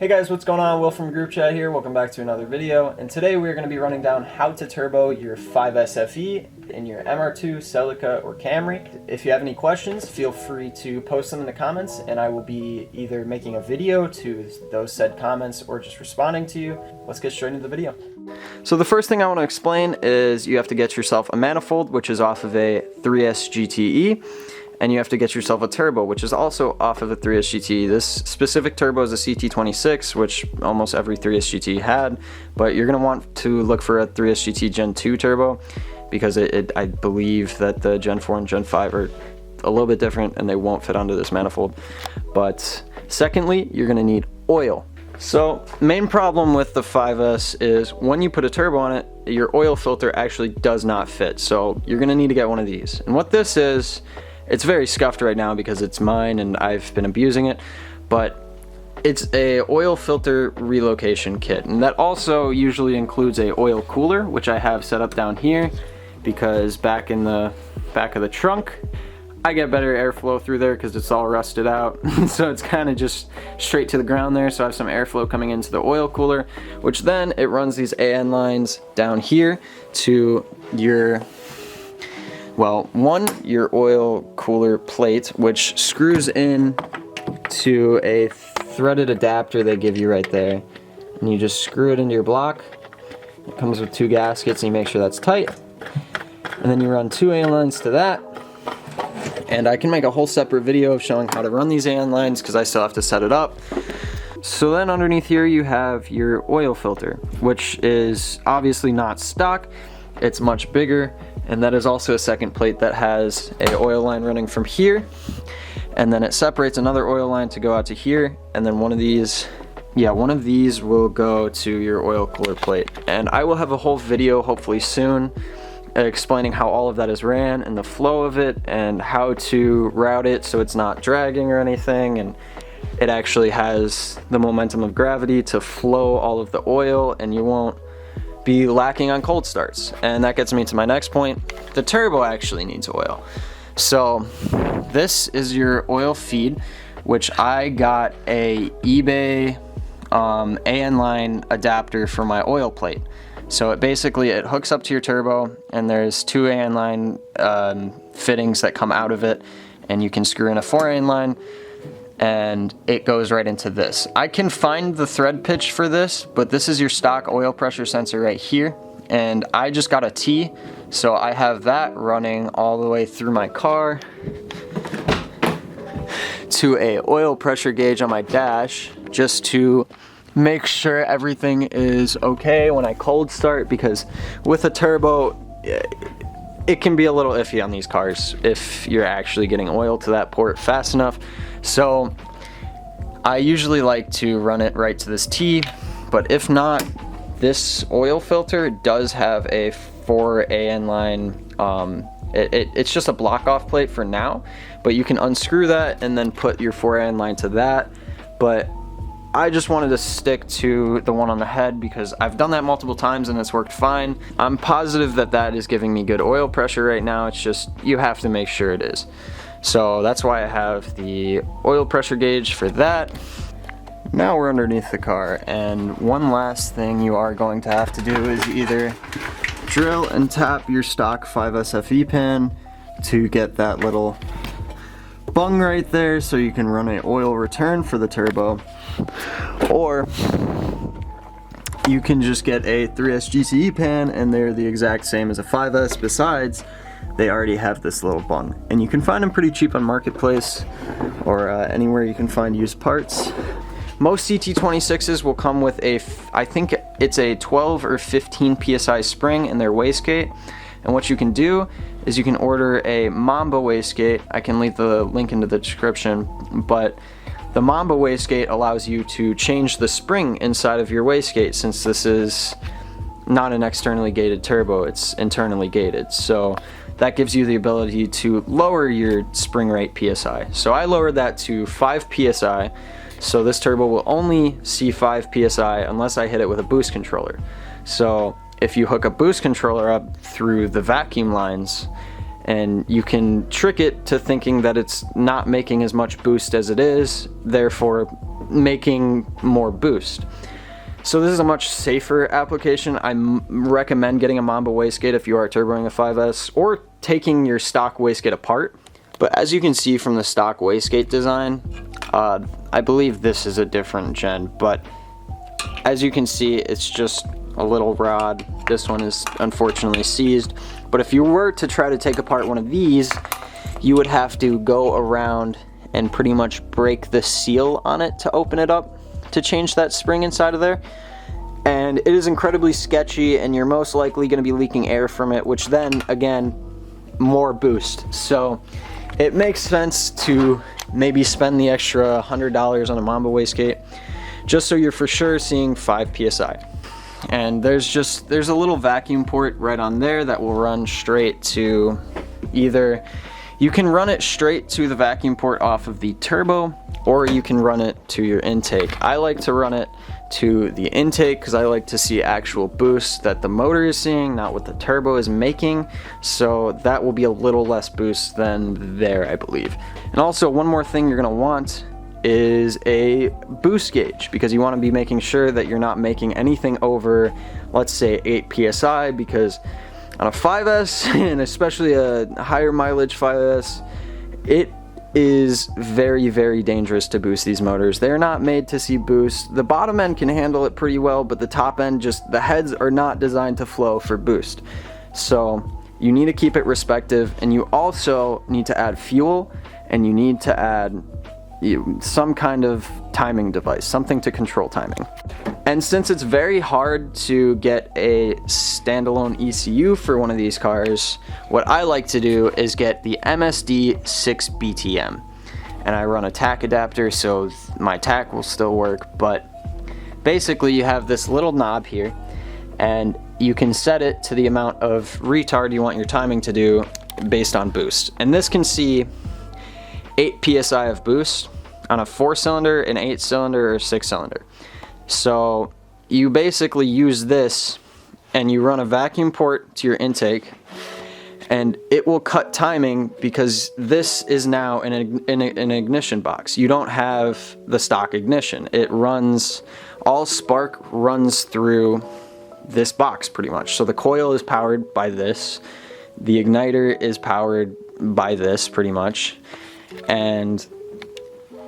Hey guys, what's going on? Will from Group Chat here. Welcome back to another video. And today we're going to be running down how to turbo your 5S FE in your MR2, Celica, or Camry. If you have any questions, feel free to post them in the comments and I will be either making a video to those said comments or just responding to you. Let's get straight into the video. So the first thing I want to explain is you have to get yourself a manifold, which is off of a 3S GTE. And you have to get yourself a turbo, which is also off of a 3S GT. This specific turbo is a CT26, which almost every 3S GT had, but you're gonna want to look for a 3S GT Gen 2 turbo because I believe that the Gen 4 and Gen 5 are a little bit different and they won't fit onto this manifold. But secondly, you're gonna need oil. So main problem with the 5S is when you put a turbo on it, your oil filter actually does not fit. So you're gonna need to get one of these. And what this is, it's very scuffed right now because it's mine and I've been abusing it, but it's a oil filter relocation kit. And that also usually includes a oil cooler, which I have set up down here because back in the back of the trunk, I get better airflow through there because it's all rusted out. So it's kind of just straight to the ground there. So I have some airflow coming into the oil cooler, which then it runs these AN lines down here to your your oil cooler plate, which screws in to a threaded adapter they give you right there. And you just screw it into your block. It comes with 2 gaskets and you make sure that's tight. And then you run 2 AN lines to that. And I can make a whole separate video of showing how to run these AN lines because I still have to set it up. So then underneath here you have your oil filter, which is obviously not stock. It's much bigger. And that is also a second plate that has a oil line running from here, and then it separates another oil line to go out to here, and then one of these will go to your oil cooler plate. And I will have a whole video hopefully soon explaining how all of that is ran and the flow of it and how to route it so it's not dragging or anything, and it actually has the momentum of gravity to flow all of the oil and you won't be lacking on cold starts. And that gets me to my next point. The turbo actually needs oil. So this is your oil feed, which I got a eBay AN line adapter for my oil plate. So it hooks up to your turbo and there's 2 AN line fittings that come out of it, and you can screw in a 4 AN line and it goes right into this. I can find the thread pitch for this, but this is your stock oil pressure sensor right here. And I just got a T, so I have that running all the way through my car to a oil pressure gauge on my dash just to make sure everything is okay when I cold start, because with a turbo, it can be a little iffy on these cars if you're actually getting oil to that port fast enough. So I usually like to run it right to this T, but if not, this oil filter does have a 4 AN line. It's just a block off plate for now, but you can unscrew that and then put your 4 AN line to that. But I just wanted to stick to the one on the head because I've done that multiple times and it's worked fine. I'm positive that that is giving me good oil pressure right now. It's just, you have to make sure it is. So that's why I have the oil pressure gauge for that. Now we're underneath the car, and one last thing you are going to have to do is either drill and tap your stock 5S FE pin to get that little bung right there so you can run an oil return for the turbo, or you can just get a 3S GTE pan and they're the exact same as a 5S. Besides, they already have this little bung, and you can find them pretty cheap on Marketplace or anywhere you can find used parts. Most CT26s will come with I think it's a 12 or 15 PSI spring in their wastegate. And what you can do is you can order a Mamba wastegate. I can leave the link into the description, but the Mamba wastegate allows you to change the spring inside of your wastegate, since this is not an externally gated turbo, it's internally gated. So that gives you the ability to lower your spring rate PSI. So I lowered that to 5 PSI. So this turbo will only see 5 PSI unless I hit it with a boost controller. So if you hook a boost controller up through the vacuum lines, and you can trick it to thinking that it's not making as much boost as it is, therefore making more boost. So this is a much safer application. I recommend getting a Mamba wastegate if you are turboing a 5S, or taking your stock wastegate apart. But as you can see from the stock wastegate design, I believe this is a different gen, but as you can see, it's just a little rod. This one is unfortunately seized. But if you were to try to take apart one of these, you would have to go around and pretty much break the seal on it to open it up to change that spring inside of there. And it is incredibly sketchy, and you're most likely going to be leaking air from it, which then again, more boost. So it makes sense to maybe spend the extra $100 on a Mamba wastegate just so you're for sure seeing 5 psi. And there's a little vacuum port right on there that will run straight to either, you can run it straight to the vacuum port off of the turbo, or you can run it to your intake. I like to run it to the intake because I like to see actual boost that the motor is seeing, not what the turbo is making. So that will be a little less boost than there, I believe. And also, one more thing you're gonna want is a boost gauge, because you want to be making sure that you're not making anything over, let's say, 8 psi, because on a 5S, and especially a higher mileage 5S, it is very, very dangerous to boost these motors. They're not made to see boost. The bottom end can handle it pretty well, but the top end, just the heads are not designed to flow for boost. So you need to keep it respective, and you also need to add fuel, and you need to add some kind of timing device, something to control timing. And since it's very hard to get a standalone ECU for one of these cars, what I like to do is get the MSD 6BTM. And I run a tack adapter, so my tack will still work, but basically you have this little knob here, and you can set it to the amount of retard you want your timing to do based on boost. And this can see 8 psi of boost on a 4-cylinder, an 8-cylinder, or 6-cylinder. So you basically use this and you run a vacuum port to your intake, and it will cut timing because this is now an ignition box. You don't have the stock ignition. It runs, all spark runs through this box pretty much. So the coil is powered by this, the igniter is powered by this pretty much, and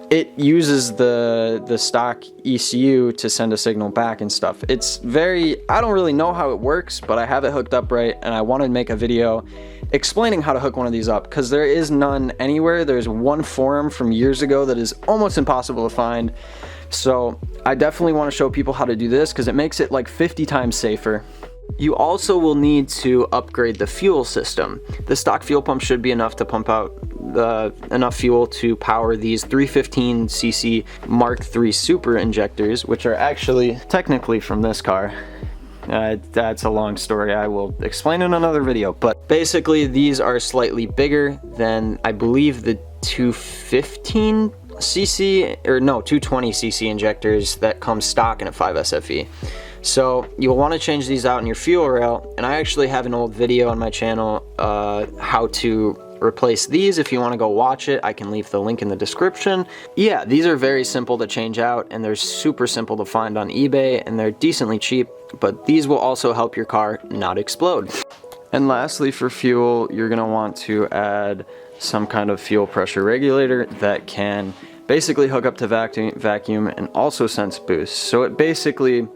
it uses the stock ECU to send a signal back and stuff. It's very, I don't really know how it works, but I have it hooked up right, and I want to make a video explaining how to hook one of these up, because there is none anywhere. There's one forum from years ago that is almost impossible to find. So I definitely want to show people how to do this, because it makes it like 50 times safer. You also will need to upgrade the fuel system. The stock fuel pump should be enough to pump out enough fuel to power these 315cc Mark III super injectors, which are actually technically from this car. That's a long story. I will explain in another video, but basically these are slightly bigger than, I believe, the 215cc, or no, 220cc injectors that come stock in a 5S FE. So you'll want to change these out in your fuel rail, and I actually have an old video on my channel how to replace these. If you want to go watch it, I can leave the link in the description. Yeah, these are very simple to change out, and they're super simple to find on eBay, and they're decently cheap, but these will also help your car not explode. And lastly, for fuel, you're going to want to add some kind of fuel pressure regulator that can basically hook up to vacuum and also sense boost. So it basically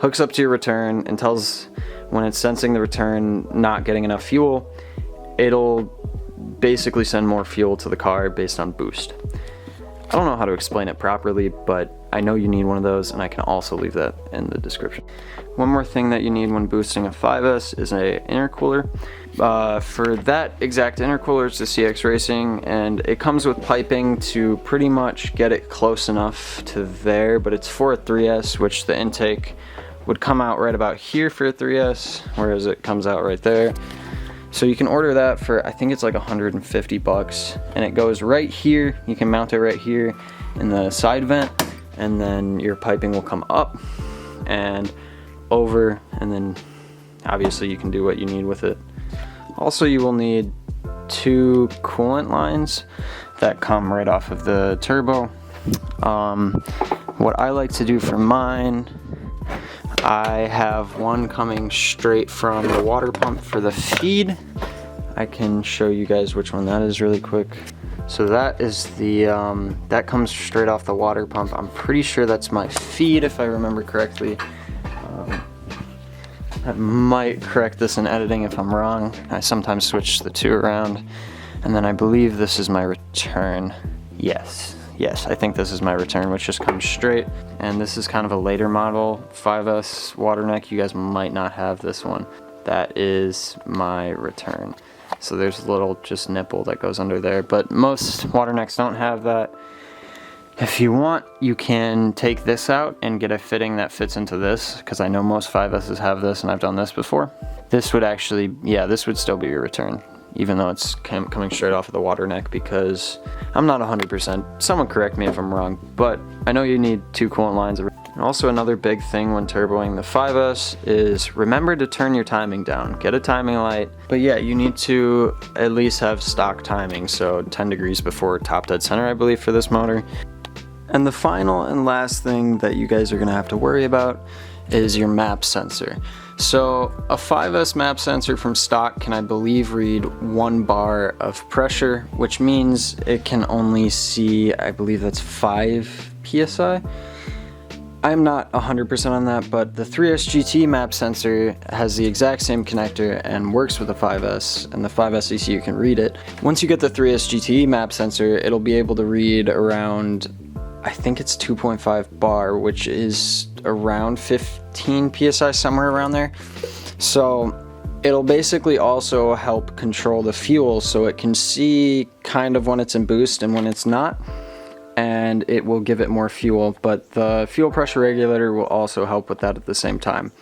hooks up to your return and tells when it's sensing the return not getting enough fuel, it'll basically send more fuel to the car based on boost. I don't know how to explain it properly, but I know you need one of those, and I can also leave that in the description. One more thing that you need when boosting a 5S is an intercooler. For that exact intercooler, it's the CX Racing, and it comes with piping to pretty much get it close enough to there, but it's for a 3S, which the intake would come out right about here for a 3S, whereas it comes out right there. So you can order that for, I think it's like 150 bucks, and it goes right here. You can mount it right here in the side vent, and then your piping will come up and over, and then obviously you can do what you need with it. Also, you will need 2 coolant lines that come right off of the turbo. what I like to do for mine, I have one coming straight from the water pump for the feed. I can show you guys which one that is really quick. So that is the, that comes straight off the water pump. I'm pretty sure that's my feed if I remember correctly. I might correct this in editing if I'm wrong. I sometimes switch the two around. And then I believe this is my return. Yes, I think this is my return, which just comes straight. And this is kind of a later model 5S water neck. You guys might not have this one. That is my return. So there's a little just nipple that goes under there, but most water necks don't have that. If you want, you can take this out and get a fitting that fits into this, because I know most 5S's have this and I've done this before. This would actually, yeah, this would still be your return, even though it's coming straight off of the water neck, because I'm not 100%. Someone correct me if I'm wrong, but I know you need two coolant lines. And also another big thing when turboing the 5S is remember to turn your timing down. Get a timing light. But yeah, you need to at least have stock timing, so 10 degrees before top dead center, I believe, for this motor. And the final and last thing that you guys are gonna have to worry about is your map sensor. So a 5S map sensor from stock can, I believe, read 1 bar of pressure, which means it can only see, I believe that's 5 PSI. I'm not 100% on that, but the 3S GT map sensor has the exact same connector and works with the 5S, and the 5S ECU can read it. Once you get the 3S GT map sensor, it'll be able to read around, I think it's 2.5 bar, which is around 15 PSI, somewhere around there. So it'll basically also help control the fuel, so it can see kind of when it's in boost and when it's not, and it will give it more fuel, but the fuel pressure regulator will also help with that at the same time.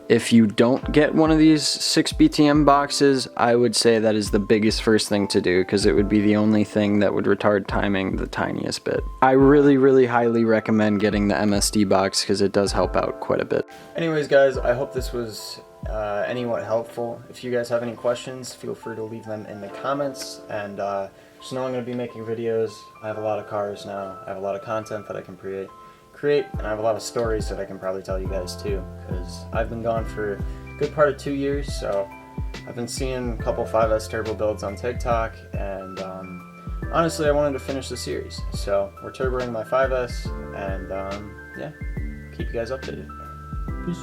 If you don't get one of these 6 BTM boxes, I would say that is the biggest first thing to do, because it would be the only thing that would retard timing the tiniest bit. I really highly recommend getting the MSD box, because it does help out quite a bit. Anyways guys, I hope this was anywhat helpful. If you guys have any questions, feel free to leave them in the comments, and just know I'm going to be making videos. I have a lot of cars now. I have a lot of content that I can create, and I have a lot of stories that I can probably tell you guys too, because I've been gone for a good part of 2 years, so I've been seeing a couple 5S turbo builds on TikTok, and honestly I wanted to finish the series, so we're turboing my 5S, and yeah, keep you guys updated. Peace.